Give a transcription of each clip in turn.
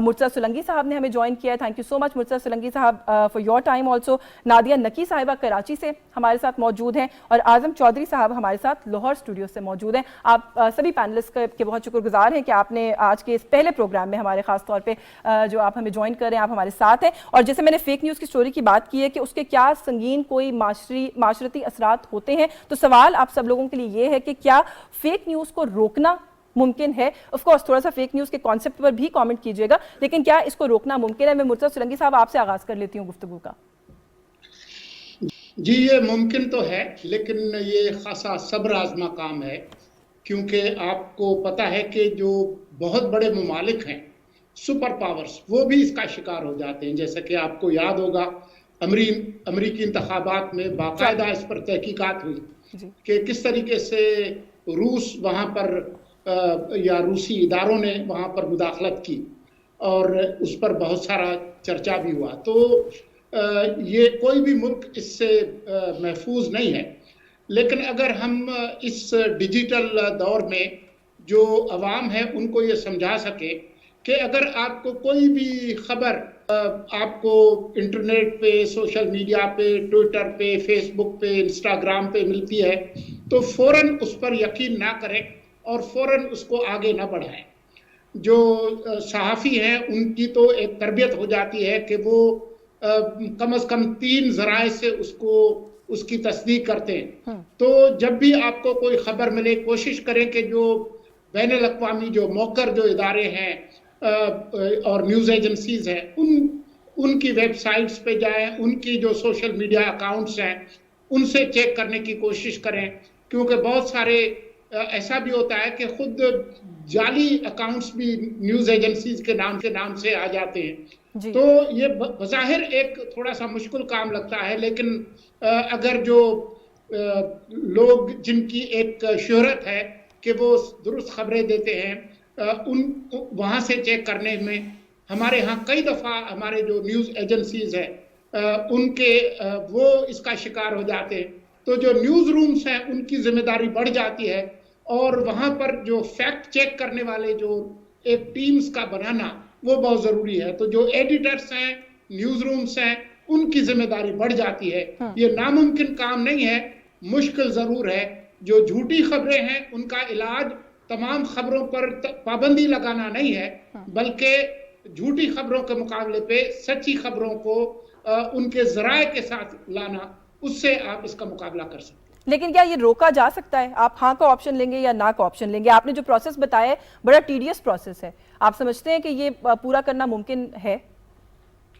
مرتضی سولنگی صاحب نے ہمیں جوائن کیا ہے. Thank you so much Murtaza Solangi صاحب for your time also. Nadia نکی صاحبہ کراچی سے ہمارے ساتھ موجود ہیں, اور اعظم چودھری صاحب ہمارے ساتھ لاہور اسٹوڈیو سے موجود ہیں. آپ سبھی پینلسٹ کے بہت شکر گزار ہیں کہ آپ نے آج کے اس پہلے پروگرام میں ہمارے خاص طور پہ جو آپ ہمیں جوائن کر رہے ہیں, آپ ہمارے ساتھ ہیں. اور جیسے میں نے فیک نیوز کی سٹوری کی بات کی ہے کہ اس کے کیا سنگین کوئی معاشرتی اثرات ہوتے ہیں, تو سوال آپ سب لوگوں کے لیے یہ ہے کہ کیا فیک نیوز کو روکنا ممکن ہے. آف کورس تھوڑا سا فیک نیوز کے کانسیپٹ پر بھی کامنٹ کیجیے گا, لیکن کیا اس کو روکنا ممکن ہے. میں مرتضی سولنگی صاحب آپ سے آغاز کر لیتی ہوں گفتگو کا. جی یہ ممکن تو ہے, لیکن یہ خاصا صبر آزما کام ہے, کیونکہ آپ کو پتہ ہے کہ جو بہت بڑے ممالک ہیں, سپر پاورز, وہ بھی اس کا شکار ہو جاتے ہیں. جیسا کہ آپ کو یاد ہوگا امریکی انتخابات میں باقاعدہ اس پر تحقیقات ہوئی کہ کس طریقے سے روس وہاں پر یا روسی اداروں نے وہاں پر مداخلت کی, اور اس پر بہت سارا چرچا بھی ہوا. تو یہ کوئی بھی ملک اس سے محفوظ نہیں ہے. لیکن اگر ہم اس ڈیجیٹل دور میں جو عوام ہے ان کو یہ سمجھا سکے کہ اگر آپ کو کوئی بھی خبر آپ کو انٹرنیٹ پہ, سوشل میڈیا پہ, ٹویٹر پہ, فیس بک پہ, انسٹاگرام پہ ملتی ہے, تو فوراً اس پر یقین نہ کریں اور فوراً اس کو آگے نہ بڑھائیں. جو صحافی ہیں ان کی تو ایک تربیت ہو جاتی ہے کہ وہ کم از کم 3 ذرائع سے اس کی تصدیق کرتے ہیں. تو جب بھی آپ کو کوئی خبر ملے, کوشش کریں کہ جو بین الاقوامی جو موقر جو ادارے ہیں اور نیوز ایجنسیز ہیں ان کی ویب سائٹس پہ جائیں, ان کی جو سوشل میڈیا اکاؤنٹس ہیں ان سے چیک کرنے کی کوشش کریں, کیونکہ بہت سارے ایسا بھی ہوتا ہے کہ خود جعلی اکاؤنٹس بھی نیوز ایجنسیز کے نام سے آ جاتے ہیں. تو یہ بظاہر ایک تھوڑا سا مشکل کام لگتا ہے, لیکن اگر جو لوگ جن کی ایک شہرت ہے کہ وہ درست خبریں دیتے ہیں, وہاں سے چیک کرنے میں ہمارے ہاں کئی دفعہ ہمارے جو نیوز ایجنسیز ہیں وہ اس کا شکار ہو جاتے ہیں. تو جو نیوز رومز ہیں ان کی ذمہ داری بڑھ جاتی ہے, اور وہاں پر جو فیکٹ چیک کرنے والے جو ایک ٹیمز کا بنانا وہ بہت ضروری ہے. تو جو ایڈیٹرز ہیں, نیوز رومز ہیں, ان کی ذمہ داری بڑھ جاتی ہے. یہ ناممکن کام نہیں ہے, مشکل ضرور ہے. جو جھوٹی خبریں ہیں ان کا علاج تمام خبروں پر پابندی لگانا نہیں ہے, بلکہ جھوٹی خبروں کے مقابلے پہ سچی خبروں کو ان کے ذرائع کے ساتھ لانا, اس سے آپ اس کا مقابلہ کر سکتے ہیں. لیکن کیا یہ روکا جا سکتا ہے؟ آپ ہاں کا آپشن لیں گے یا نا کا آپشن لیں گے؟ آپ نے جو پروسیس بتایا ہے بڑا ٹیڈیس پروسیس ہے, آپ سمجھتے ہیں کہ یہ پورا کرنا ممکن ہے؟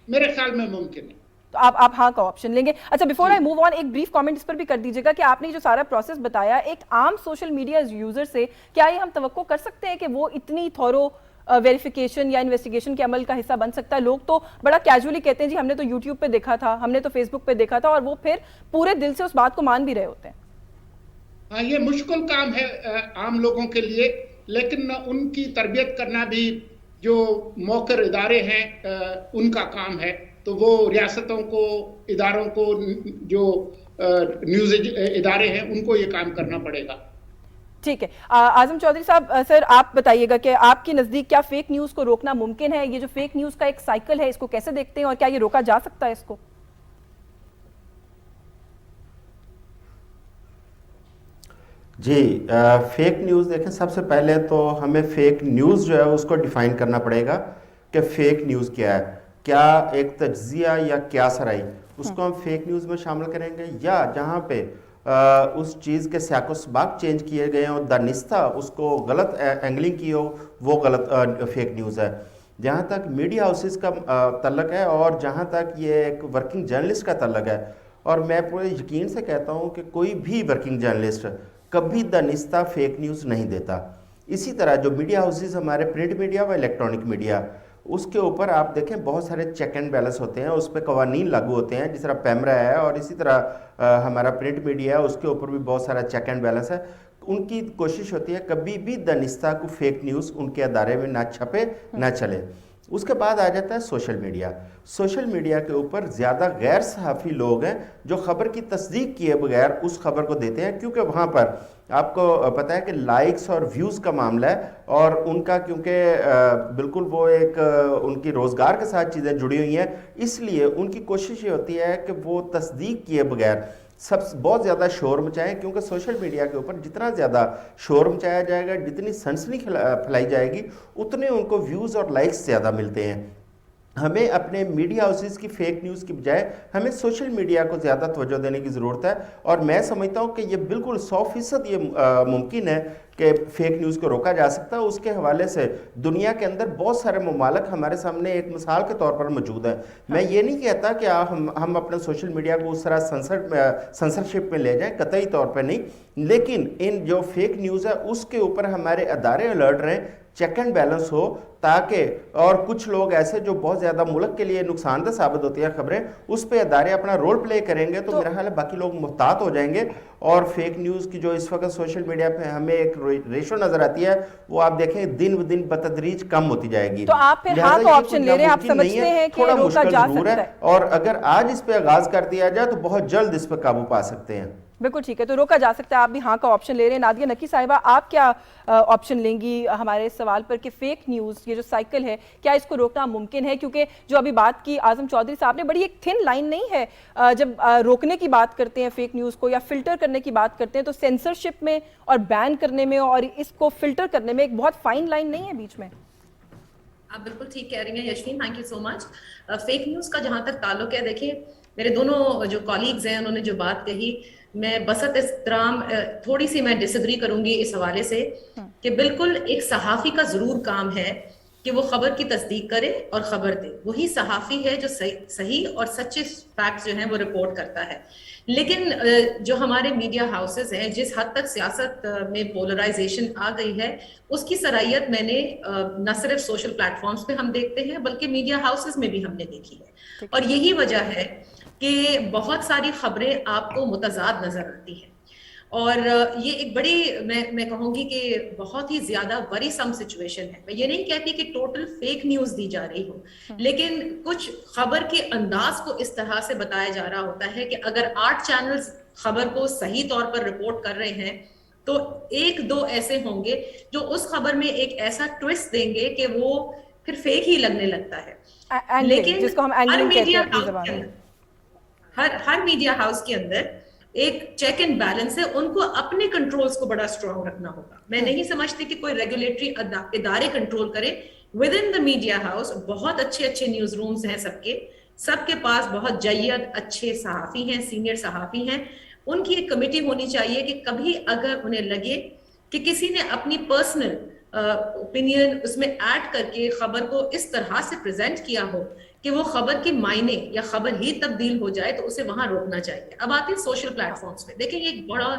میرے خیال میں ممکن ہے. تو آپ ہاں کا آپشن لیں گے. اچھا, بیفور آئی موو آن, ایک بریف کامنٹ اس پر بھی کر دیجیے گا کہ آپ نے جو سارا پروسیس بتایا, ایک عام سوشل میڈیا یوزر سے کیا یہ ہم توقع کر سکتے ہیں کہ وہ اتنی تھورو ویریفیکیشن یا انویسٹیگیشن کے عمل کا حصہ بن سکتا ہے؟ لوگ تو بڑا کیجولی کہتے ہیں جی ہم نے تو یوٹیوب پہ دیکھا تھا, ہم نے تو فیس بک پہ دیکھا تھا, اور وہ پھر پورے دل سے اس بات کو مان بھی رہے ہوتے ہیں. ہاں, یہ مشکل کام ہے عام لوگوں کے لیے, لیکن ان کی تربیت کرنا بھی جو موقر ادارے ہیں ان کا کام ہے. تو وہ ریاستوں کو, اداروں کو, جو نیوز ادارے ہیں ان کو یہ کام کرنا پڑے گا. ٹھیک ہے. اعظم چودھری صاحب, سر آپ بتائیے گا کہ آپ کی نزدیک کیا فیک نیوز کو روکنا ممکن ہے؟ یہ جو فیک نیوز کا ایک سائیکل ہے اس کو کیسے دیکھتے ہیں, اور کیا یہ روکا جا سکتا ہے اس کو؟ جی, فیک نیوز دیکھیں, سب سے پہلے تو ہمیں فیک نیوز جو ہے اس کو ڈیفائن کرنا پڑے گا کہ فیک نیوز کیا ہے. کیا ایک تجزیہ یا کیا سرائی, اس کو ہم فیک نیوز میں شامل کریں گے, یا جہاں پہ اس چیز کے سیاق و سباق چینج کیے گئے ہیں اور دانستہ اس کو غلط اینگلنگ کی ہو, وہ غلط فیک نیوز ہے. جہاں تک میڈیا ہاؤسز کا تعلق ہے اور جہاں تک یہ ایک ورکنگ جرنلسٹ کا تعلق ہے, اور میں پورے یقین سے کہتا ہوں کہ کوئی بھی ورکنگ جرنلسٹ کبھی دانستہ فیک نیوز نہیں دیتا. اسی طرح جو میڈیا ہاؤسز ہمارے پرنٹ میڈیا و الیکٹرانک میڈیا, اس کے اوپر آپ دیکھیں بہت سارے چیک اینڈ بیلنس ہوتے ہیں, اس پہ قوانین لاگو ہوتے ہیں, جس طرح پیمرا ہے, اور اسی طرح ہمارا پرنٹ میڈیا ہے, اس کے اوپر بھی بہت سارا چیک اینڈ بیلنس ہے. ان کی کوشش ہوتی ہے کبھی بھی دانستہ کو فیک نیوز ان کے ادارے میں نہ چھپے, نہ چلے. اس کے بعد آ جاتا ہے سوشل میڈیا. سوشل میڈیا کے اوپر زیادہ غیر صحافی لوگ ہیں جو خبر کی تصدیق کیے بغیر اس خبر کو دیتے ہیں, کیونکہ وہاں پر آپ کو پتہ ہے کہ لائکس اور ویوز کا معاملہ ہے, اور ان کا کیونکہ بالکل وہ ایک ان کی روزگار کے ساتھ چیزیں جڑی ہوئی ہیں, اس لیے ان کی کوشش یہ ہوتی ہے کہ وہ تصدیق کیے بغیر بہت زیادہ شور مچائیں, کیونکہ سوشل میڈیا کے اوپر جتنا زیادہ شور مچایا جائے گا, جتنی سنسنی پھیلائی جائے گی, اتنے ان کو ویوز اور لائکس زیادہ ملتے ہیں. ہمیں اپنے میڈیا ہاؤسز کی فیک نیوز کی بجائے ہمیں سوشل میڈیا کو زیادہ توجہ دینے کی ضرورت ہے, اور میں سمجھتا ہوں کہ یہ بالکل 100% یہ ممکن ہے کہ فیک نیوز کو روکا جا سکتا ہے. اس کے حوالے سے دنیا کے اندر بہت سارے ممالک ہمارے سامنے ایک مثال کے طور پر موجود ہیں. میں یہ نہیں کہتا کہ ہم اپنے سوشل میڈیا کو اس طرح سنسرشپ میں لے جائیں, قطعی طور پہ نہیں, لیکن ان جو فیک نیوز ہے اس کے اوپر ہمارے ادارے الرٹ رہیں, چیک اینڈ بیلنس ہو, تاکہ اور کچھ لوگ ایسے جو بہت زیادہ ملک کے لیے نقصان دہ ثابت ہوتی ہیں خبریں, اس پہ ادارے اپنا رول پلے کریں گے تو میرا خیال ہے باقی لوگ محتاط ہو جائیں گے. اور فیک نیوز کی جو اس وقت سوشل میڈیا پہ ہمیں ایک ریشو نظر آتی ہے, وہ آپ دیکھیں دن و دن بتدریج کم ہوتی جائے گی. تو آپ پھر ہاں کا آپشن لے رہے ہیں, آپ سمجھتے ہیں کہ روکا جا سکتا ہے, اور اگر آج اس پہ آغاز کر دیا جائے تو بہت جلد اس پہ قابو پا سکتے ہیں. بالکل ٹھیک ہے, تو روکا جا سکتا ہے, آپ بھی ہاں کا آپشن لے رہے ہیں. نادیہ نقی صاحبہ, آپ کیا آپشن لیں گی ہمارے سوال پر کہ فیک نیوز یہ جو سائیکل ہے کیا اس کو روکنا ممکن ہے؟ کیونکہ جو ابھی بات کی اعظم چودھری صاحب نے, بڑی ایک تھن لائن نہیں ہے جب روکنے کی بات کرتے ہیں فیک نیوز کو یا فلٹر کرنے کی بات کرتے ہیں, تو سینسرشپ میں اور بین کرنے میں اور اس کو فلٹر کرنے میں ایک بہت فائن لائن نہیں ہے بیچ میں؟ آپ بالکل ٹھیک کہہ رہی ہیں یشوین, thank you so much. Fake news کا جہاں تک تعلق ہے, دیکھیے میرے دونوں جو کالیگز ہیں انہوں نے جو بات کہی, میں بسط احترام تھوڑی سی میں ڈس ایگری کروں گی اس حوالے سے کہ بالکل ایک صحافی کا ضرور کام ہے کہ وہ خبر کی تصدیق کرے اور خبر دے. وہی صحافی ہے جو صحیح اور سچے فیکٹس جو ہیں وہ رپورٹ کرتا ہے. لیکن جو ہمارے میڈیا ہاؤسز ہیں, جس حد تک سیاست میں پولرائزیشن آ گئی ہے, اس کی صلاحیت میں نے نہ صرف سوشل پلیٹ فارمز پہ ہم دیکھتے ہیں بلکہ میڈیا ہاؤسز میں بھی ہم نے دیکھی ہے. اور یہی وجہ ہے کہ بہت ساری خبریں آپ کو متضاد نظر آتی ہیں, اور یہ ایک بڑی میں کہوں گی کہ بہت ہی زیادہ وریسم سچویشن ہے. میں یہ نہیں کہتی کہ ٹوٹل فیک نیوز دی جا رہی ہو, لیکن کچھ خبر کے انداز کو اس طرح سے بتایا جا رہا ہوتا ہے کہ اگر 8 چینلز خبر کو صحیح طور پر رپورٹ کر رہے ہیں تو 1-2 ایسے ہوں گے جو اس خبر میں ایک ایسا ٹویسٹ دیں گے کہ وہ پھر فیک ہی لگنے لگتا ہے. لیکن جس کو ہم اینگلنگ کہتے ہیں اپنی زبان میں, ہر میڈیا ہاؤس کے اندر ایک چیک اینڈ بیلنس ہے, ان کو اپنے کنٹرولز کو بڑا اسٹرانگ رکھنا ہوگا. میں نہیں سمجھتی کہ کوئی ریگولیٹری ادارے کنٹرول کرے. With in the media house بہت اچھے نیوز رومز ہیں, سب کے پاس بہت جید اچھے صحافی ہیں, سینئر صحافی ہیں. ان کی ایک کمیٹی ہونی چاہیے کہ کبھی اگر انہیں لگے کہ کسی نے اپنی پرسنل اوپینین اس میں ایڈ کر کے خبر کو اس طرح سے پریزنٹ کیا ہو کہ وہ خبر کے معنی یا خبر ہی تبدیل ہو جائے, تو اسے وہاں روکنا چاہیے. اب آتے ہیں سوشل پلیٹ فارمز پہ. دیکھیں یہ ایک بڑا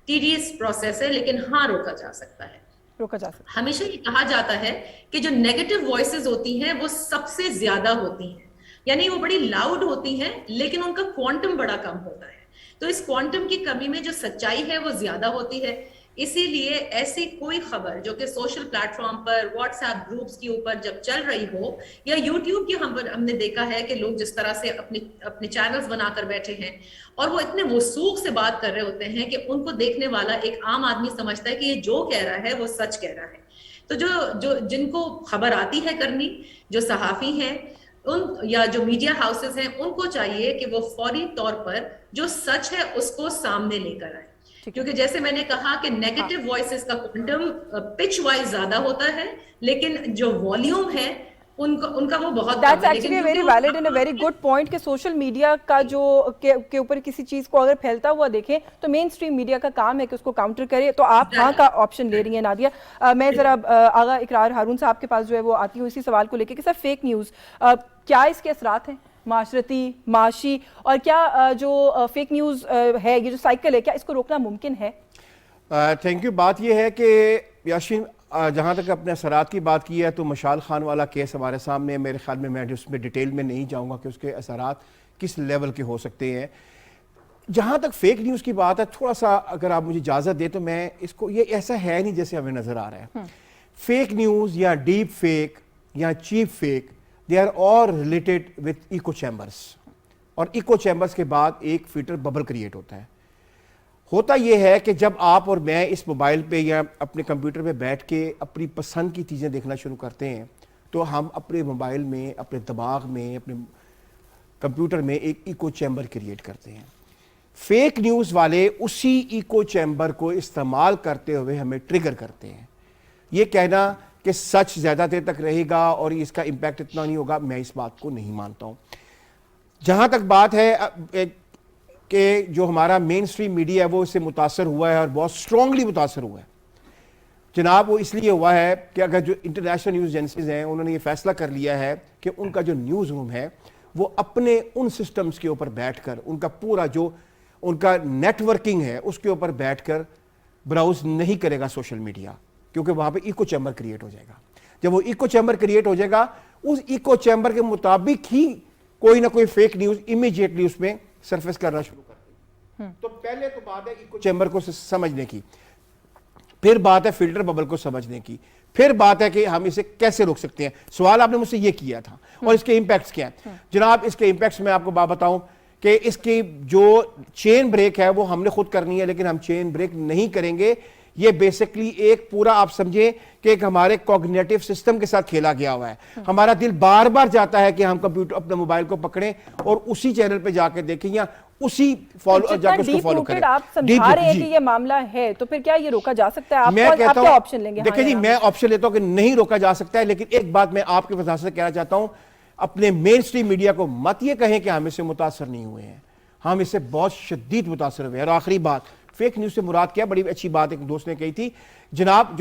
ٹیڈیس پروسیس ہے, لیکن ہاں روکا جا سکتا ہے. ہمیشہ یہ کہا جاتا ہے کہ جو نیگیٹو وائسز ہوتی ہیں وہ سب سے زیادہ ہوتی ہیں, یعنی وہ بڑی لاؤڈ ہوتی ہیں لیکن ان کا کوانٹم بڑا کم ہوتا ہے. تو اس کوانٹم کی کمی میں جو سچائی ہے وہ زیادہ ہوتی ہے. اسی لیے ایسی کوئی خبر جو کہ سوشل پلیٹ فارم پر, واٹس ایپ گروپس کے اوپر جب چل رہی ہو, یا یوٹیوب کی ہم نے دیکھا ہے کہ لوگ جس طرح سے اپنے چینلز بنا کر بیٹھے ہیں اور وہ اتنے وثوق سے بات کر رہے ہوتے ہیں کہ ان کو دیکھنے والا ایک عام آدمی سمجھتا ہے کہ یہ جو کہہ رہا ہے وہ سچ کہہ رہا ہے. تو جن کو خبر آتی ہے کرنی, جو صحافی ہیں یا جو میڈیا ہاؤسز ہیں, ان کو چاہیے کہ وہ فوری طور پر جو سچ ہے اس کو سامنے لے کر آئے. کیونکہ جیسے میں نے کہا کہ نیگیٹو وائسز کا کوانٹم پچ وائز زیادا ہوتا ہے, لیکن جو والیوم ہے ان کا وہ بہت That's actually a very valid and a very good point کہ سوشل میڈیا کا جو کے اوپر کسی چیز کو اگر پھیلتا ہوا دیکھیں تو مین اسٹریم میڈیا کا کام ہے کہ اس کو کاؤنٹر کرے. تو آپ ہاں کا آپشن لے رہی ہیں نادیہ. میں ذرا آغا اقرار ہارون صاحب کے پاس جو ہے وہ آتی ہوں اسی سوال کو لے کے کہ سر فیک نیوز کیا اس کے اثرات ہیں معاشرتی, معاشی, اور کیا جو فیک نیوز ہے یہ جو سائیکل ہے کیا اس کو روکنا ممکن ہے؟ Thank you. بات یہ ہے کہ یاشین جہاں تک اپنے اثرات کی بات کی ہے تو مشال خان والا کیس ہمارے سامنے, میرے خیال میں اس میں ڈیٹیل میں نہیں جاؤں گا کہ اس کے اثرات کس لیول کے ہو سکتے ہیں. جہاں تک فیک نیوز کی بات ہے, تھوڑا سا اگر آپ مجھے اجازت دیں تو میں اس کو, یہ ایسا ہے نہیں جیسے ہمیں نظر آ رہا ہے. فیک نیوز یا ڈیپ فیک یا cheap fake they are all related with echo chambers, اور ایکو چیمبرس کے بعد ایک فلٹر ببل کریٹ ہوتا ہے. ہوتا یہ ہے کہ جب آپ اور میں اس موبائل پہ یا اپنے کمپیوٹر پہ بیٹھ کے اپنی پسند کی چیزیں دیکھنا شروع کرتے ہیں تو ہم اپنے موبائل میں, اپنے دماغ میں, اپنے کمپیوٹر میں ایک ایکو چیمبر کریٹ کرتے ہیں. فیک نیوز والے اسی ایکو چیمبر کو استعمال کرتے ہوئے ہمیں ٹریگر کرتے ہیں. یہ کہنا کہ سچ زیادہ دیر تک رہے گا اور اس کا امپیکٹ اتنا نہیں ہوگا, میں اس بات کو نہیں مانتا ہوں. جہاں تک بات ہے کہ جو ہمارا مین اسٹریم میڈیا ہے وہ اس سے متاثر ہوا ہے اور بہت اسٹرانگلی متاثر ہوا ہے جناب, وہ اس لیے ہوا ہے کہ اگر جو انٹرنیشنل نیوز ایجنسیز ہیں انہوں نے یہ فیصلہ کر لیا ہے کہ ان کا جو نیوز روم ہے وہ اپنے ان سسٹمز کے اوپر بیٹھ کر, ان کا پورا جو ان کا نیٹ ورکنگ ہے اس کے اوپر بیٹھ کر براؤز نہیں کرے گا سوشل میڈیا, کیونکہ وہاں پہ ایکو چیمبر کریٹ ہو جائے گا. جب وہ ایکو چیمبر کریٹ ہو جائے گا, اس ایکو چیمبر کے مطابق ہی کوئی نہ کوئی فیک نیوز امیجیٹلی اس میں سرفیس کرنا شروع کر دے. تو پہلے تو بات ہے ایکو چیمبر کو سمجھنے کی, پھر بات ہے فلٹر ببل کو سمجھنے کی, پھر بات ہے کہ ہم اسے کیسے روک سکتے ہیں. سوال آپ نے مجھ سے یہ کیا تھا, اور اس کے امپیکٹس کیا ہیں جناب. اس کے امپیکٹس میں آپ کو بات بتاؤں کہ اس کی جو چین بریک ہے وہ ہم نے خود کرنی ہے, لیکن ہم چین بریک نہیں کریں گے. یہ بیسکلی ایک پورا آپ سمجھیں کہ ایک ہمارے کوگنیٹو سسٹم کے ساتھ کھیلا گیا ہوا ہے. ہمارا دل بار بار جاتا ہے کہ ہم کمپیوٹر اپنے موبائل کو پکڑیں اور اسی چینل پہ جا کے دیکھیں یا اسی جا کے اس کو فالو کریں. آپ سمجھا رہے ہیں کہ یہ معاملہ ہے, تو پھر کیا یہ روکا جا سکتا ہے؟ میں کہتا کیا آپشن لیں گے؟ دیکھیں جی, میں آپشن لیتا ہوں کہ نہیں روکا جا سکتا ہے, لیکن ایک بات میں آپ کے وضاحت سے کہنا چاہتا ہوں, اپنے مین اسٹریم میڈیا کو مت یہ کہیں کہ ہم اس سے متاثر نہیں ہوئے ہیں, ہم اس سے بہت شدید متاثر ہوئے ہیں. اور آخری بات, فیک نیوز سے مراد کیا؟ بڑی اچھی بات ایک دوست نے کہی تھی جناب,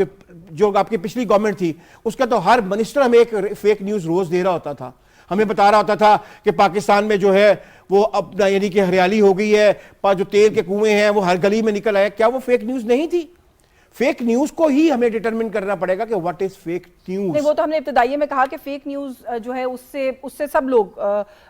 جو آپ کی پچھلی گورنمنٹ تھی اس کا تو ہر منسٹر ہمیں ایک فیک نیوز روز دے رہا ہوتا تھا, ہمیں بتا رہا ہوتا تھا کہ پاکستان میں جو ہے وہ اپنا یعنی کہ ہریالی ہو گئی ہے, جو تیل کے کنویں ہیں وہ ہر گلی میں نکل آئے. کیا وہ فیک نیوز نہیں تھی؟ فیک نیوز کو ہی ہمیں ڈیٹرمن کرنا پڑے گا کہ واٹ از فیک نیوز. نہیں, وہ تو ہم نے ابتدائیے میں کہا کہ فیک نیوز جو ہے اس سے سب لوگ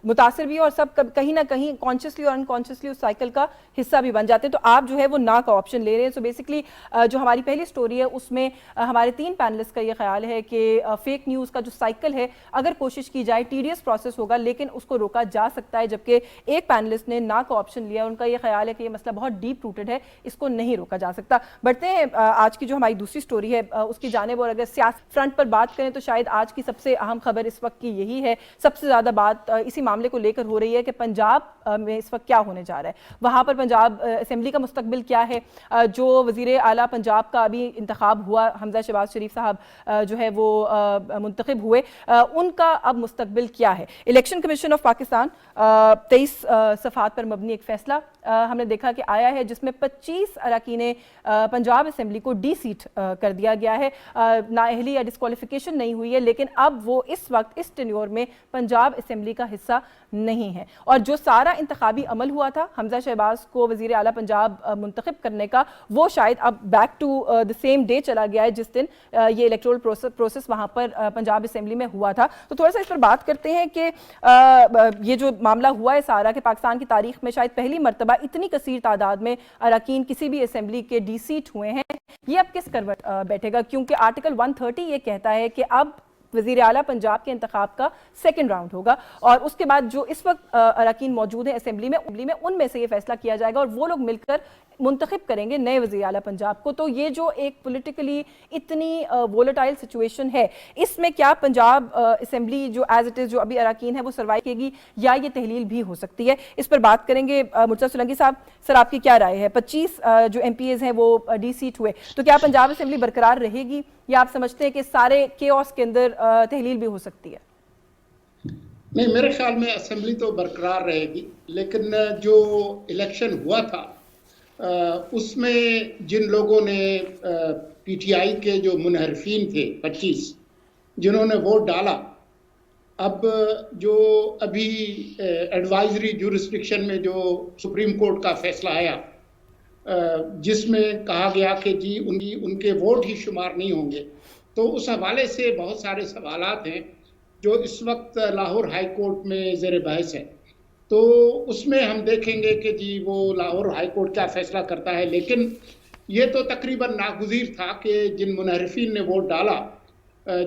متاثر بھی اور سب کہیں نہ کہیں کانشیسلی اور انکانشیسلی اس سائیکل کا حصہ بھی بن جاتے ہیں. تو آپ جو ہے وہ نا کا آپشن لے رہے ہیں. سو بیسکلی جو ہماری پہلی سٹوری ہے اس میں ہمارے 3 پینلسٹ کا یہ خیال ہے کہ فیک نیوز کا جو سائیکل ہے اگر کوشش کی جائے ٹیڈیس پروسیس ہوگا لیکن اس کو روکا جا سکتا ہے, جبکہ ایک پینلسٹ نے نا کا آپشن لیا. ان کا یہ خیال ہے کہ یہ مسئلہ بہت ڈیپ روٹڈ ہے, اس کو نہیں روکا جا سکتا. بڑھتے ہیں آج کی جو ہماری دوسری سٹوری ہے اس کی جانب, اور اگر سیاسی فرنٹ پر بات کریں تو شاید آج کی سب سے اہم خبر اس وقت کی یہی ہے. سب سے زیادہ بات اسی معاملے کو لے کر ہو رہی ہے کہ پنجاب میں اس وقت کیا ہونے جا رہا ہے, وہاں پر پنجاب اسمبلی کا مستقبل کیا ہے. جو وزیر اعلیٰ پنجاب کا ابھی انتخاب ہوا, حمزہ شہباز شریف صاحب جو ہے وہ منتخب ہوئے, ان کا اب مستقبل کیا ہے. الیکشن کمیشن آف پاکستان 23 صفحات پر مبنی ایک فیصلہ ہم نے دیکھا کہ آیا ہے جس میں 25 اراکین پنجاب اسمبلی کو ڈی سیٹ کر دیا گیا ہے. نااہلی یا ڈسکوالیفیکیشن نہیں ہوئی ہے, لیکن اب وہ اس وقت اس ٹینیور میں پنجاب اسمبلی کا حصہ نہیں ہے. اور جو سارا انتخابی عمل ہوا تھا حمزہ شہباز کو وزیر اعلیٰ پنجاب منتخب کرنے کا, وہ شاید اب back to the same day چلا گیا ہے جس دن یہ الیکٹورل پروسیس وہاں پر پنجاب اسمبلی میں ہوا تھا. تو تھوڑا سا اس پر بات کرتے ہیں کہ یہ جو معاملہ ہوا ہے سارا, کہ پاکستان کی تاریخ میں شاید پہلی مرتبہ اتنی کثیر تعداد میں اراکین کسی بھی اسمبلی کے ڈی سیٹ ہوئے ہیں, یہ اب کس کروٹ بیٹھے گا؟ کیونکہ آرٹیکل 130 یہ کہتا ہے کہ اب وزیر اعلیٰ پنجاب کے انتخاب کا سیکنڈ راؤنڈ ہوگا, اور اس کے بعد جو اس وقت اراکین موجود ہیں اسمبلی میں ان میں سے یہ فیصلہ کیا جائے گا اور وہ لوگ مل کر منتخب کریں گے نئے وزیر اعلیٰ پنجاب کو. تو یہ جو ایک پولیٹیکلی اتنی وولٹائل سچویشن ہے, اس میں کیا پنجاب اسمبلی جو ایز اٹ از جو ابھی اراکین ہے وہ سروائیو کرے گی یا یہ تحلیل بھی ہو سکتی ہے؟ اس پر بات کریں گے. مرتضیٰ سولنگی صاحب, سر آپ کی کیا رائے ہے؟ 25 جو ایم پی ایز ہیں وہ ڈی سیٹ ہوئے, تو کیا پنجاب اسمبلی برقرار رہے گی یا آپ سمجھتے ہیں کہ سارے کیوس کے اندر تحلیل بھی ہو سکتی ہے؟ نہیں, میرے خیال میں اسمبلی تو برقرار رہے گی, لیکن جو الیکشن ہوا تھا اس میں جن لوگوں نے پی ٹی آئی کے جو منحرفین تھے 25 جنہوں نے ووٹ ڈالا, اب جو ابھی ایڈوائزری جورسڈکشن میں جو سپریم کورٹ کا فیصلہ آیا جس میں کہا گیا کہ جی ان کے ووٹ ہی شمار نہیں ہوں گے, تو اس حوالے سے بہت سارے سوالات ہیں جو اس وقت لاہور ہائی کورٹ میں زیر بحث ہے. تو اس میں ہم دیکھیں گے کہ جی وہ لاہور ہائی کورٹ کیا فیصلہ کرتا ہے. لیکن یہ تو تقریباً ناگزیر تھا کہ جن منحرفین نے ووٹ ڈالا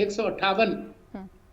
158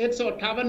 158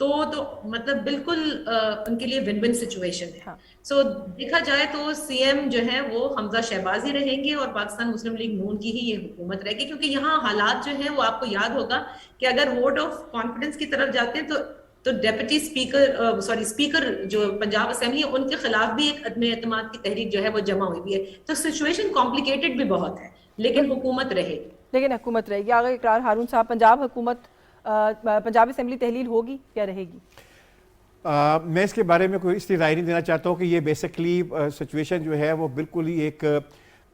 تو مطلب بالکل ان کے لیے ون ون سچویشن ہے. سو دیکھا جائے تو سی ایم جو ہے وہ حمزہ شہباز ہی رہیں گے اور پاکستان مسلم لیگ نون کی ہی یہ حکومت رہے گی, کیونکہ یہاں حالات جو ہیں وہ آپ کو یاد ہوگا کہ اگر ووٹ آف کانفیڈنس کی طرف جاتے ہیں تو ڈیپٹی اسپیکر جو پنجاب اسمبلی ہے ان کے خلاف بھی ایک عدم اعتماد کی تحریک جو ہے وہ جمع ہوئی بھی ہے. تو سچویشن کمپلیکیٹڈ بھی بہت ہے, لیکن حکومت رہے گی. لیکن حکومت رہے گی. آگے اقرار ہارون صاحب, پنجاب اسمبلی تحلیل ہوگی یا رہے گی؟ میں اس کے بارے میں کوئی اس لیے رائے نہیں دینا چاہتا ہوں کہ یہ بیسکلی سچویشن جو ہے وہ بالکل ہی ایک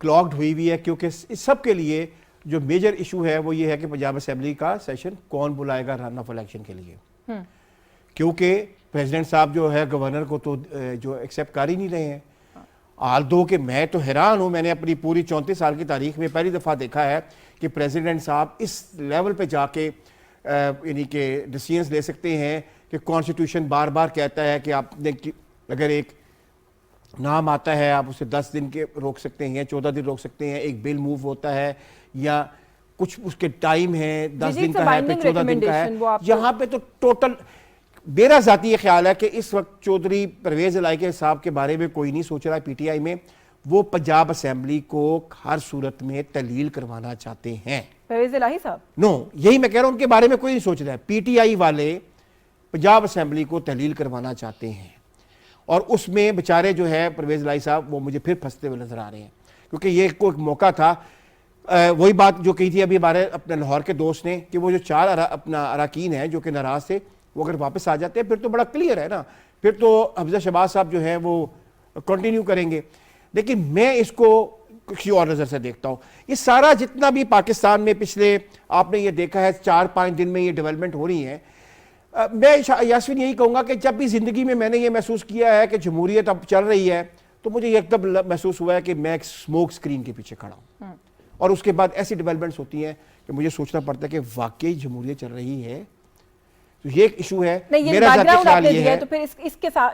کلاگڈ ہوئی ہے, کیونکہ اس سب کے لیے جو میجر ایشو ہے وہ یہ ہے کہ پنجاب اسمبلی کا سیشن کون بلائے گا رن آف الیکشن کے لیے, کیونکہ پریزیڈنٹ صاحب جو ہے گورنر کو تو جو ایکسیپٹ کر ہی نہیں رہے ہیں. آلدو کہ میں تو حیران ہوں, میں نے اپنی پوری 34 سال کی تاریخ میں پہلی دفعہ دیکھا ہے کہ پریزیڈنٹ صاحب اس لیول پہ جا کے یعنی کہ ڈیسیژنز لے سکتے ہیں کہ کانسٹیٹیوشن بار بار کہتا ہے کہ آپ نے اگر ایک نام آتا ہے آپ اسے 10 دن کے روک سکتے ہیں, 14 دن روک سکتے ہیں, ایک بل موو ہوتا ہے یا کچھ اس کے ٹائم ہے 10 دن کا ہے پھر 14 دن کا ہے. یہاں پہ تو ٹوٹل میرا ذاتی یہ خیال ہے کہ اس وقت چودھری پرویز الہی صاحب کے بارے میں کوئی نہیں سوچ رہا ہے پی ٹی آئی میں, وہ پنجاب اسمبلی کو ہر صورت میں تحلیل کروانا چاہتے ہیں. پرویز الہی صاحب نو, یہی میں کہہ رہا ہوں, ان کے بارے میں کوئی نہیں سوچ رہا ہے. پی ٹی آئی والے پنجاب اسمبلی کو تحلیل کروانا چاہتے ہیں, اور اس میں بیچارے جو ہے پرویز الہی صاحب وہ مجھے پھر پھنستے ہوئے نظر آ رہے ہیں, کیونکہ یہ ایک موقع تھا. وہی بات جو کہی تھی ابھی ہمارے اپنے لاہور کے دوست نے کہ وہ جو 4 اپنا اراکین ہیں جو کہ ناراض تھے, وہ اگر واپس آ جاتے ہیں پھر تو بڑا کلیئر ہے نا, پھر تو حمزہ شہباز صاحب جو ہیں وہ کنٹینیو کریں گے. لیکن میں اس کو کسی اور نظر سے دیکھتا ہوں. یہ سارا جتنا بھی پاکستان میں پچھلے آپ نے یہ دیکھا ہے 4-5 دن میں یہ ڈیولپمنٹ ہو رہی ہیں, میں یاسمین یہی کہوں گا کہ جب بھی زندگی میں نے یہ محسوس کیا ہے کہ جمہوریت اب چل رہی ہے, تو مجھے ایک دم محسوس ہوا ہے کہ میں ایک سموک سکرین کے پیچھے کھڑا ہوں, اور اس کے بعد ایسی ڈیولپمنٹس ہوتی ہیں کہ مجھے سوچنا پڑتا ہے کہ واقعی جمہوریت چل رہی ہے. تو یہ ایک ایشو ہے. میرا ذاتی خیال یہ ہے, تو پھر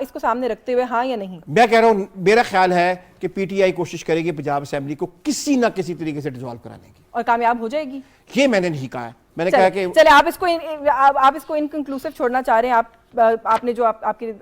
اس کو سامنے رکھتے ہوئے ہاں یا نہیں, میں کہہ رہا ہوں میرا خیال ہے کہ پی ٹی آئی کوشش کرے گی پنجاب اسمبلی کو کسی نہ کسی طریقے سے ڈیزالو کرانے کی, اور کامیاب ہو جائے گی. یہ میں نے نہیں کہا ہے, میں نے کہا کہ چلے آپ اس کو انکنکلوسیو چھوڑنا چاہ رہے ہیں. آپ نے جو آپ کے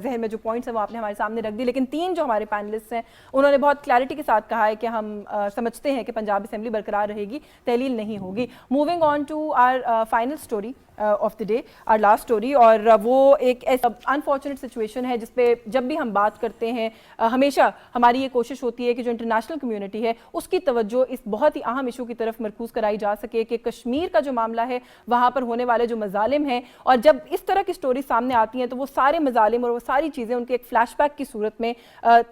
ذہن میں جو پوائنٹس ہیں وہ آپ نے ہمارے سامنے رکھ دی, لیکن 3 جو ہمارے پینلسٹ ہیں انہوں نے بہت کلیئرٹی کے ساتھ کہا ہے کہ ہم سمجھتے ہیں کہ پنجاب اسمبلی برقرار رہے گی, تحلیل نہیں ہوگی. Moving on to our final story of the day, our last story, اور وہ ایک انفارچونیٹ سچویشن ہے جس پہ جب بھی ہم بات کرتے ہیں ہمیشہ ہماری یہ کوشش ہوتی ہے کہ جو انٹرنیشنل کمیونٹی ہے اس کی توجہ اس بہت ہی اہم ایشو کی طرف مرکوز کرائی جا سکے کہ کشمیر کا جو معاملہ ہے وہاں پر ہونے والے جو مظالم ہیں, اور جب اس طرح کی سٹوری سامنے آتی ہیں تو وہ سارے مظالم اور وہ ساری چیزیں ان کے ایک فلیش بیک کی صورت میں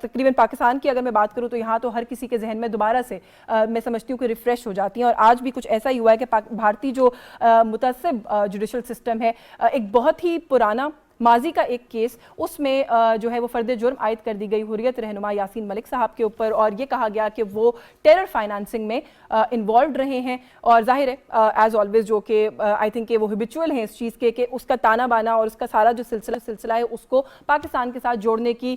تقریباً پاکستان کی اگر میں بات کروں تو یہاں تو ہر کسی کے ذہن میں دوبارہ سے میں سمجھتی ہوں کہ ریفریش ہو جاتی ہیں. اور آج بھی کچھ ایسا ہی ہوا ہے کہ بھارتی جو متعصب جوڈیشل سسٹم ہے, ایک بہت ہی پرانا ماضی کا ایک کیس, اس میں جو ہے وہ فرد جرم عائد کر دی گئی حریت رہنما یاسین ملک صاحب کے اوپر, اور یہ کہا گیا کہ وہ ٹیرر فائنانسنگ میں انوالوڈ رہے ہیں. اور ظاہر ہے ایز آلویز جو کہ آئی تھنک کہ وہ ہیبیچول ہیں اس چیز کے کہ اس کا تانا بانا اور اس کا سارا جو سلسلہ ہے اس کو پاکستان کے ساتھ جوڑنے کی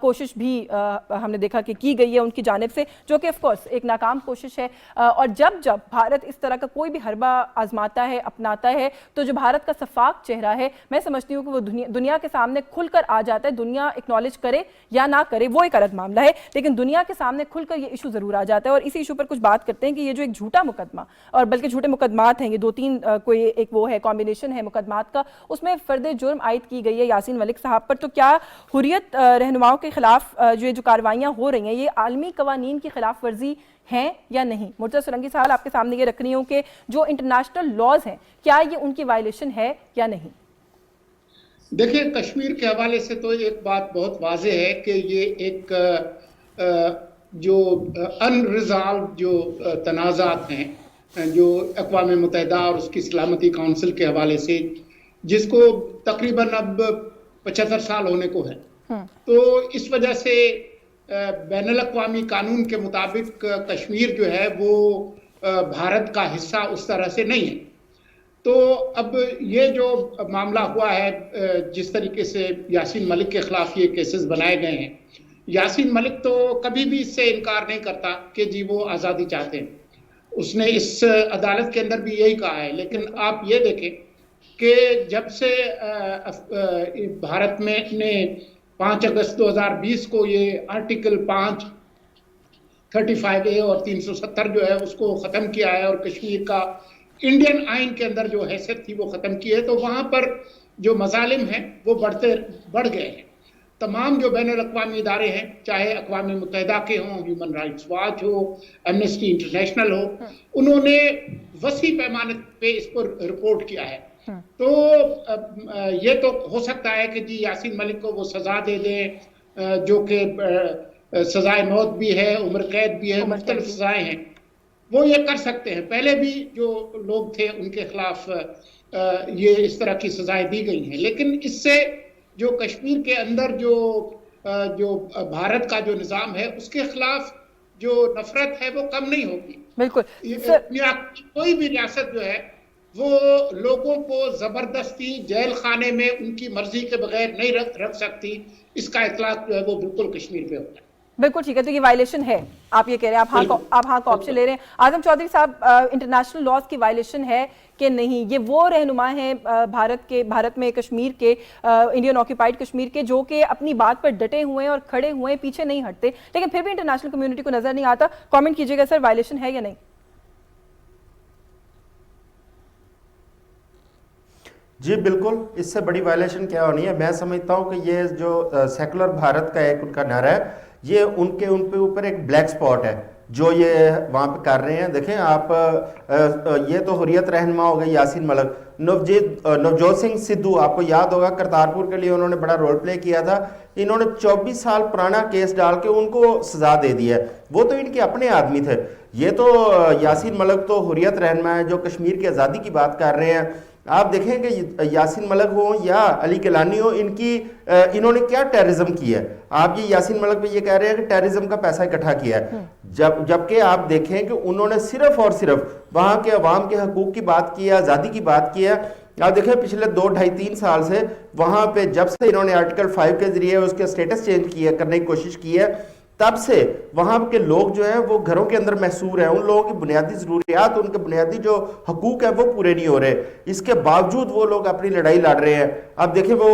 کوشش بھی ہم نے دیکھا کہ کی گئی ہے ان کی جانب سے, جو کہ آف کورس ایک ناکام کوشش ہے. اور جب بھارت اس طرح کا کوئی بھی حربہ آزماتا ہے, اپناتا ہے, تو جو بھارت کا شفاف چہرہ ہے میں سمجھتی ہوں کہ وہ دنیا کے سامنے کھل کر آ جاتا ہے. دنیا اکنالج کرے یا نہ کرے وہ ایک الگ معاملہ ہے, لیکن دنیا کے سامنے کھل کر یہ ایشو ضرور آ جاتا ہے. اور اسی ایشو پر کچھ بات کرتے ہیں کہ یہ جو ایک جھوٹا مقدمہ, اور بلکہ جھوٹے مقدمات ہیں, یہ 2-3 کوئی ایک وہ ہے کمبینیشن ہے مقدمات کا, اس میں فرد جرم عائد کی گئی ہے یاسین ملک صاحب پر. تو کیا حریت رہنماؤں کے خلاف جو کارروائیاں ہو رہی ہیں یہ عالمی قوانین کی خلاف ورزی ہیں یا نہیں؟ مرتضی سرنگی صاحب آپ کے سامنے یہ رکھ رہی ہوں کہ جو انٹرنیشنل لاز ہیں کیا یہ ان کی وائلیشن ہے یا نہیں؟ دیکھیں, کشمیر کے حوالے سے تو ایک بات بہت واضح ہے کہ یہ ایک جو انریزالو جو تنازعات ہیں جو اقوام متحدہ اور اس کی سلامتی کونسل کے حوالے سے, جس کو تقریباً اب 75 سال ہونے کو ہے, تو اس وجہ سے بین الاقوامی قانون کے مطابق کشمیر جو ہے وہ بھارت کا حصہ اس طرح سے نہیں ہے. تو اب یہ جو معاملہ ہوا ہے, جس طریقے سے یاسین ملک کے خلاف یہ کیسز بنائے گئے ہیں, یاسین ملک تو کبھی بھی اس سے انکار نہیں کرتا کہ جی وہ آزادی چاہتے ہیں. اس نے اس عدالت کے اندر بھی یہی کہا ہے. لیکن آپ یہ دیکھیں کہ جب سے بھارت میں نے 5 اگست 2020 کو یہ آرٹیکل 35A اور 370 جو ہے اس کو ختم کیا ہے اور کشمیر کا انڈین آئین کے اندر جو حیثیت تھی وہ ختم کی ہے، تو وہاں پر جو مظالم ہیں وہ بڑھ گئے ہیں. تمام جو بین الاقوامی ادارے ہیں، چاہے اقوام متحدہ کے ہوں، ہیومن رائٹس واچ ہو، ایمنسٹی انٹرنیشنل ہو، انہوں نے وسیع پیمانے پہ اس پر رپورٹ کیا ہے. تو یہ تو ہو سکتا ہے کہ جی یاسین ملک کو وہ سزا دے دیں، جو کہ سزائے موت بھی ہے، عمر قید بھی ہے، مختلف سزائیں ہیں، وہ یہ کر سکتے ہیں. پہلے بھی جو لوگ تھے ان کے خلاف یہ اس طرح کی سزائیں دی گئی ہیں، لیکن اس سے جو کشمیر کے اندر جو بھارت کا جو نظام ہے اس کے خلاف جو نفرت ہے وہ کم نہیں ہوگی. بالکل کوئی بھی ریاست جو ہے وہ لوگوں کو زبردستی جیل خانے میں ان کی مرضی کے بغیر نہیں رکھ سکتی. اس کا اطلاق جو ہے وہ بالکل کشمیر پہ ہوتا ہے. بالکل ٹھیک ہے، تو یہ وائلیشن ہے، آپ یہ کہہ رہے ہیں، آپ ہاں کا آپشن لے رہے ہیں. اعظم چودھری صاحب، انٹرنیشنل لاز کی وائلیشن ہے کہ نہیں؟ یہ وہ رہنما ہیں بھارت میں کشمیر کے، انڈین آکیپائڈ کشمیر کے، جو کہ اپنی بات پر ڈٹے ہوئے ہیں اور کھڑے ہوئے ہیں، پیچھے نہیں ہٹتے، لیکن پھر بھی انٹرنیشنل کمیونٹی کو نظر نہیں آتا. کامنٹ کیجیے گا سر، وائلیشن ہے یا نہیں؟ جی بالکل، اس سے بڑی وائلیشن کیا ہونی ہے؟ میں سمجھتا ہوں کہ یہ جو سیکولر بھارت کا ایک ان کا نعرہ ہے، یہ ان پہ اوپر ایک بلیک سپاٹ ہے جو یہ وہاں پہ کر رہے ہیں. دیکھیں آپ، یہ تو حریت رہنما ہو گئی یاسین ملک. نوجوت سنگھ سدھو، آپ کو یاد ہوگا کرتارپور کے لیے انہوں نے بڑا رول پلے کیا تھا. انہوں نے 24 سال پرانا کیس ڈال کے ان کو سزا دے دی ہے. وہ تو ان کے اپنے آدمی تھے. یہ تو یاسین ملک تو حریت رہنما ہے جو کشمیر کی آزادی کی بات کر رہے ہیں. آپ دیکھیں کہ یاسین ملک ہوں یا علی کیلانی ہو، انہوں نے کیا ٹیررزم کیا ہے. آپ یہ یاسین ملک پہ یہ کہہ رہے ہیں کہ ٹیررزم کا پیسہ اکٹھا کیا ہے، جبکہ آپ دیکھیں کہ انہوں نے صرف اور صرف وہاں کے عوام کے حقوق کی بات کی ہے، آزادی کی بات کی ہے. آپ دیکھیں پچھلے 2 ڈھائی 3 سال سے وہاں پہ جب سے انہوں نے آرٹیکل 5 کے ذریعے اس کے سٹیٹس چینج کرنے کی کوشش کی ہے، تب سے وہاں کے لوگ جو ہیں وہ گھروں کے اندر محصور ہیں. ان لوگوں کی بنیادی ضروریات، ان کے بنیادی جو حقوق ہیں وہ پورے نہیں ہو رہے. اس کے باوجود وہ لوگ اپنی لڑائی لڑ رہے ہیں. اب دیکھیں وہ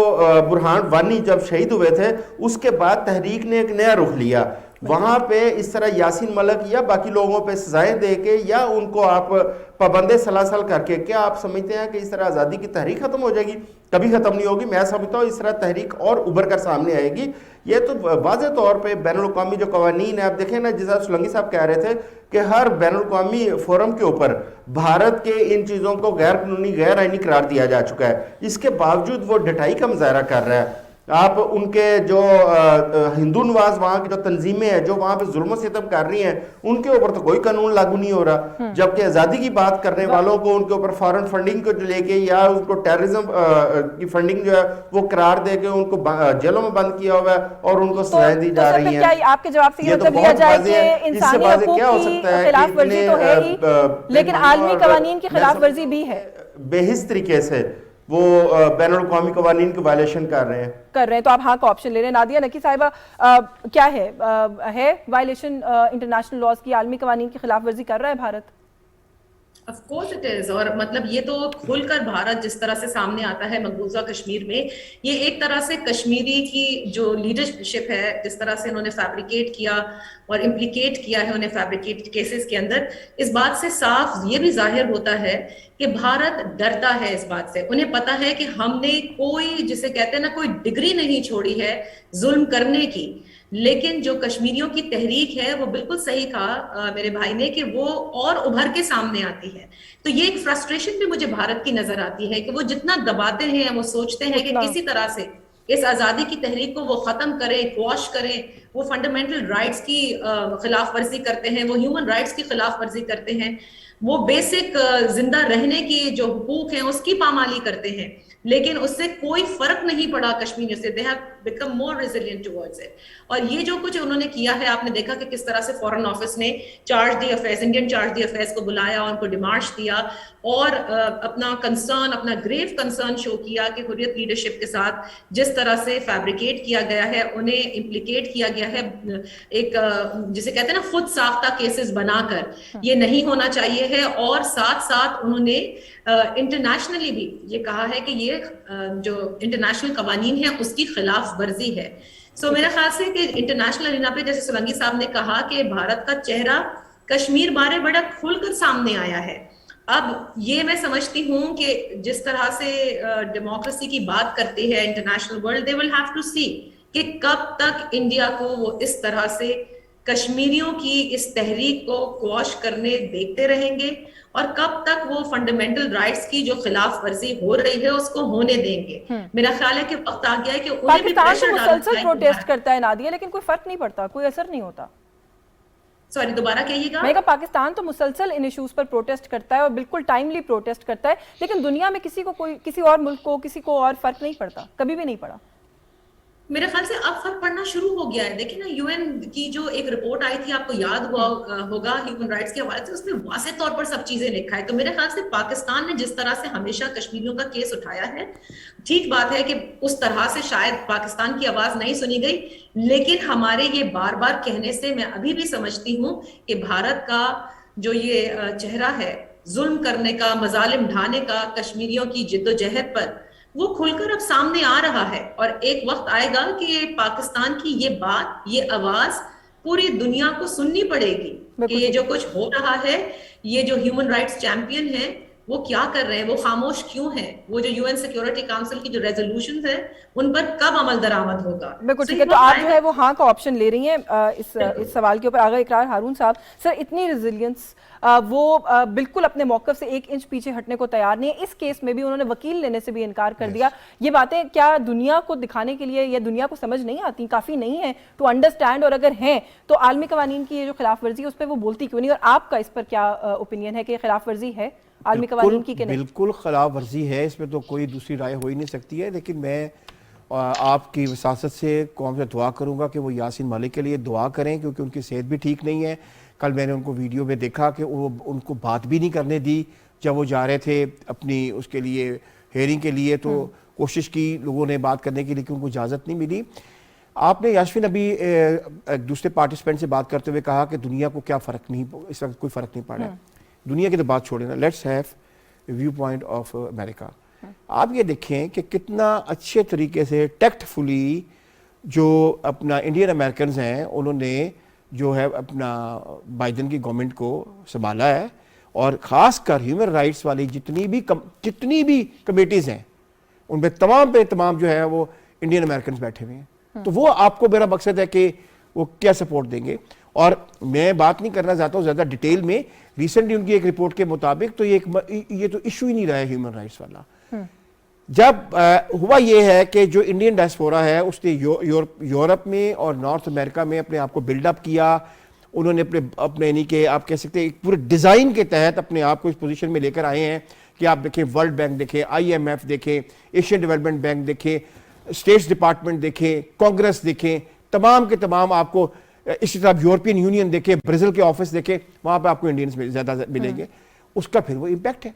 برہان وانی جب شہید ہوئے تھے، اس کے بعد تحریک نے ایک نیا رخ لیا. وہاں پہ اس طرح یاسین ملک یا باقی لوگوں پہ سزائیں دے کے یا ان کو آپ پابند سلاسل کر کے، کیا آپ سمجھتے ہیں کہ اس طرح آزادی کی تحریک ختم ہو جائے گی؟ کبھی ختم نہیں ہوگی. میں سمجھتا ہوں اس طرح تحریک اور ابھر کر سامنے آئے گی. یہ تو واضح طور پہ بین الاقوامی جو قوانین ہیں، آپ دیکھیں نا، جیسا سولنگی صاحب کہہ رہے تھے کہ ہر بین الاقوامی فورم کے اوپر بھارت کے ان چیزوں کو غیر قانونی، غیر آئینی قرار دیا جا چکا ہے. اس کے باوجود وہ ڈٹائی کا مظاہرہ کر رہا ہے. آپ ان کے جو ہندو نواز وہاں کی جو تنظیمیں ہیں جو وہاں پہ ظلم و ستم کر رہی ہیں، ان کے اوپر تو کوئی قانون لاگو نہیں ہو رہا. جبکہ آزادی کی بات کرنے والوں کو ان کے اوپر فارن فنڈنگ کو لے کے یا ان کو ٹیررزم کی فنڈنگ جو ہے وہ قرار دے کے ان کو جیلوں میں بند کیا ہوا ہے اور ان کو سزائیں دی جا رہی ہیں. کیا آپ کے جواب سے یہ مطلب لیا جائے کہ انسانی حقوق کی خلاف ورزی تو ہے ہی، لیکن عالمی قوانین کی خلاف ورزی بھی ہے؟ بے حس طریقے سے وہ بین الاقوامی قوانین کی وائلیشن کر رہے ہیں. تو آپ ہاں کا آپشن لے رہے ہیں. نادیہ نقی صاحبہ، کیا ہے وائلیشن انٹرنیشنل لاز کی، عالمی قوانین کی خلاف ورزی کر رہا ہے Bharat? Of course it is. اور مطلب یہ تو کھل کر بھارت جس طرح سے سامنے آتا ہے مقبوضہ کشمیر میں، یہ ایک طرح سے کشمیری کی جو لیڈرشپ ہے، جس طرح سے انہوں نے فیبریکیٹ کیا اور امپلیکیٹ کیا ہے انہیں فیبریکیٹ کیسز کے اندر، اس بات سے صاف یہ بھی ظاہر ہوتا ہے کہ بھارت ڈرتا ہے اس بات سے. انہیں پتا ہے کہ ہم نے کوئی، جسے کہتے ہیں نا، کوئی ڈگری نہیں چھوڑی ہے ظلم کرنے کی. لیکن جو کشمیریوں کی تحریک ہے وہ بالکل صحیح کہا میرے بھائی نے کہ وہ اور ابھر کے سامنے آتی ہے. تو یہ ایک فرسٹریشن بھی مجھے بھارت کی نظر آتی ہے کہ وہ جتنا دباتے ہیں، وہ سوچتے ہیں کہ کسی طرح سے اس آزادی کی تحریک کو وہ ختم کریں، کوش کریں. وہ فنڈامنٹل رائٹس کی خلاف ورزی کرتے ہیں، وہ ہیومن رائٹس کی خلاف ورزی کرتے ہیں، وہ بیسک زندہ رہنے کی جو حقوق ہیں اس کی پامالی کرتے ہیں. لیکن اس سے کوئی فرق نہیں پڑا کشمیریوں سے. become more resilient towards it. اور یہ جو کچھ انہوں نے کیا ہے, آپ نے دیکھا کہ کس طرح سے فورن آفس نے انڈین چارج دی افیئرس کو بلایا, ان کو ڈیمارش دیا اور اپنا کنسرن, اپنا گریو کنسرن شو کیا کہ حریت لیڈرشپ کے ساتھ جس طرح سے فیبریکیٹ کیا گیا ہے, انہیں امپلیکیٹ کیا گیا ہے ایک جسے کہتے ہیں نا خود ساختہ کیسز بنا کر, یہ نہیں ہونا چاہیے ہے. اور ساتھ ساتھ انہوں نے انٹرنیشنلی بھی یہ کہا ہے کہ یہ جو انٹرنیشنل قوانین ہیں اس کی خلاف ورزی ہے. سو میرا خیال سے کہ انٹرنیشنل ارینا پہ جیسے سولنگی صاحب نے کہا کہ بھارت کا چہرہ کشمیر بارے بڑا کھل کر سامنے آیا ہے. اب یہ میں سمجھتی ہوں کہ جس طرح سے ڈیموکریسی کی بات کرتے ہیں international world, they will have to see کہ کب تک انڈیا کو وہ اس طرح سے کشمیریوں کی اس تحریک کو کوش کرنے دیکھتے رہیں گے اور کب تک وہ فنڈامنٹل رائٹس کی جو خلاف ورزی ہو رہی ہے اس کو ہونے دیں گے. میرا خیال ہے کہ وقت آ گیا ہے کہ انہیں بھی پاکستان تو پریشر ڈالنا مسلسل پروٹیسٹ کرتا ہے نادیہ, لیکن کوئی فرق نہیں پڑتا, کوئی اثر نہیں ہوتا. سوری دوبارہ کہیے گا. میں کہا پاکستان تو مسلسل ان ایشوز پر پروٹیسٹ کرتا ہے اور بالکل ٹائملی پروٹیسٹ کرتا ہے, لیکن دنیا میں کسی کو کوئی کسی اور ملک کو کسی کو اور فرق نہیں پڑتا, کبھی بھی نہیں پڑا. میرے خیال سے اب فرق پڑنا شروع ہو گیا ہے. دیکھیں نا یو این کی جو ایک رپورٹ آئی تھی, آپ کو یاد ہوگا ہیومن رائٹس کے حوالے سے, اس میں واضح طور پر سب چیزیں لکھا ہے. تو میرے خیال سے پاکستان نے جس طرح سے ہمیشہ کشمیریوں کا کیس اٹھایا ہے, ٹھیک بات ہے کہ اس طرح سے شاید پاکستان کی آواز نہیں سنی گئی, لیکن ہمارے یہ بار بار کہنے سے میں ابھی بھی سمجھتی ہوں کہ بھارت کا جو یہ چہرہ ہے ظلم کرنے کا, مظالم ڈھانے کا کشمیریوں کی جدوجہد پر, وہ کھل کر اب سامنے آ رہا ہے. اور ایک وقت آئے گا کہ پاکستان کی یہ بات, یہ آواز پوری دنیا کو سننی پڑے گی کہ یہ جو کچھ ہو رہا ہے, یہ جو ہیومن رائٹس چیمپئن ہیں وہ کیا کر رہے ہیں, وہ خاموش کیوں ہیں, وہ جو یو این سیکورٹی کاؤنسل کی جو ریزولوشنز ہیں ان پر کب عمل درآمد ہوگا. بالکل ٹھیک ہے, تو آپ جو ہے وہ ہاں کا آپشن لے رہی ہیں اس سوال کے اوپر. آغا اقرار ہارون صاحب, سر اتنی ریزیلینس وہ بالکل اپنے موقف سے 1 انچ پیچھے ہٹنے کو تیار نہیں ہے. اس کیس میں بھی انہوں نے وکیل لینے سے بھی انکار کر دیا. یہ باتیں کیا دنیا کو دکھانے کے لیے یا دنیا کو سمجھ نہیں آتی, کافی نہیں ہے ٹو انڈرسٹینڈ؟ اور اگر ہیں تو عالمی قوانین کی یہ جو خلاف ورزی ہے اس پہ وہ بولتی کیوں نہیں؟ اور آپ کا اس پر کیا اوپینین ہے کہ خلاف ورزی ہے عالمی قوانین کی کہ نہیں؟ بالکل خلاف ورزی ہے, اس میں تو کوئی دوسری رائے ہو ہی نہیں سکتی ہے. لیکن میں آپ کی وساست سے قوم سے دعا کروں گا کہ وہ یاسین ملک کے لیے دعا کریں, کیونکہ ان کی صحت بھی ٹھیک نہیں ہے. کل میں نے ان کو ویڈیو میں دیکھا کہ وہ ان کو بات بھی نہیں کرنے دی جب وہ جا رہے تھے اپنی اس کے لیے ہیئرنگ کے لیے, تو کوشش کی لوگوں نے بات کرنے کی, لیکن ان کو اجازت نہیں ملی. آپ نے یاسمین ابھی دوسرے پارٹیسپینٹ سے بات کرتے ہوئے کہا کہ دنیا کو کیا فرق نہیں, اس وقت کوئی فرق نہیں پڑ رہا. دنیا کی تو بات چھوڑیں نا, let's have viewpoint of America. آپ یہ دیکھیں کہ کتنا اچھے طریقے سے ٹیکٹ فلی جو اپنا انڈین امریکنز ہیں انہوں نے جو ہے اپنا بائیڈن کی گورنمنٹ کو سنبھالا ہے, اور خاص کر ہیومن رائٹس والی جتنی بھی کمیٹیز ہیں ان میں تمام پہ تمام جو ہے وہ انڈین امریکنز بیٹھے ہوئے ہیں. تو وہ آپ کو میرا مقصد ہے کہ وہ کیا سپورٹ دیں گے. اور میں بات نہیں کرنا چاہتا ہوں زیادہ ڈیٹیل میں. ریسنٹلی ان کی ایک رپورٹ کے مطابق تو یہ تو ایشو ہی نہیں رہا ہے ہیومن رائٹس والا. جب ہوا یہ ہے کہ جو انڈین ڈائسپورا ہے اس نے یورپ میں اور نارتھ امریکہ میں اپنے آپ کو بلڈ اپ کیا, انہوں نے اپنے یعنی کہ آپ کہہ سکتے ہیں ایک پورے ڈیزائن کے تحت اپنے آپ کو اس پوزیشن میں لے کر آئے ہیں کہ آپ دیکھیں ورلڈ بینک دیکھیں, IMF دیکھیں, ایشین ڈیولپمنٹ بینک دیکھیں, اسٹیٹس ڈپارٹمنٹ دیکھیں, کانگریس دیکھیں, تمام کے تمام آپ کو اسی طرح یورپین یونین دیکھیں, برازیل کے آفس دیکھیں, وہاں پہ آپ کو انڈینز میں زیادہ ملیں گے. اس کا پھر وہ امپیکٹ ہے.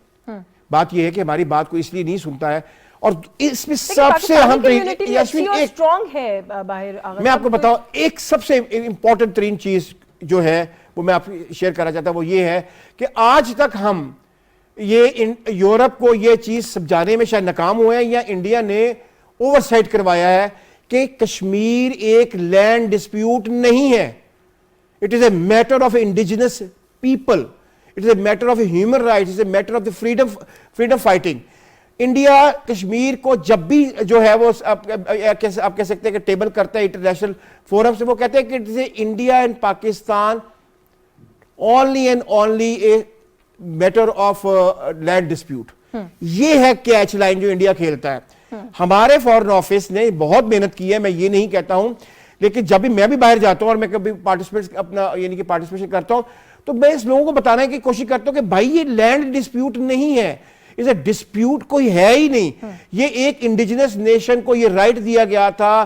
بات یہ ہے کہ ہماری بات کو اس لیے نہیں سنتا ہے, اور اس میں سب سے اہم میں آپ کو بتاؤں ایک سب سے امپورٹنٹ ترین چیز جو ہے وہ میں آپ کو شیئر کرنا چاہتا ہوں, وہ یہ ہے کہ آج تک ہم یہ یورپ کو یہ چیز سمجھانے میں شاید ناکام ہوئے ہیں, یا انڈیا نے اوور سائٹ کروایا ہے کہ کشمیر ایک لینڈ ڈسپیوٹ نہیں ہے. It is a matter of indigenous people, it is a matter of human rights, it is a matter of the freedom fighting. India Kashmir کو جب بھی جو ہے وہ آپ کہہ سکتے ہیں کہ ٹیبل کرتا ہے انٹرنیشنل فورم سے, وہ کہتے ہیں کہ it is a India and Pakistan only and only a matter of land dispute. یہ ہے کیچ لائن جو انڈیا کھیلتا ہے. ہمارے فورن آفس نے بہت محنت کی ہے, میں یہ نہیں کہتا ہوں, لیکن جب بھی میں بھی باہر جاتا ہوں اور میں کبھی پارٹیسپیشن کرتا ہوں تو میں اس لوگوں کو بتانے کی کوشش کرتا ہوں کہ بھائی یہ لینڈ ڈسپیوٹ نہیں ہے, اسے ڈسپیوٹ کوئی ہے ہی نہیں. یہ ایک انڈیجنس نیشن کو یہ رائٹ دیا گیا تھا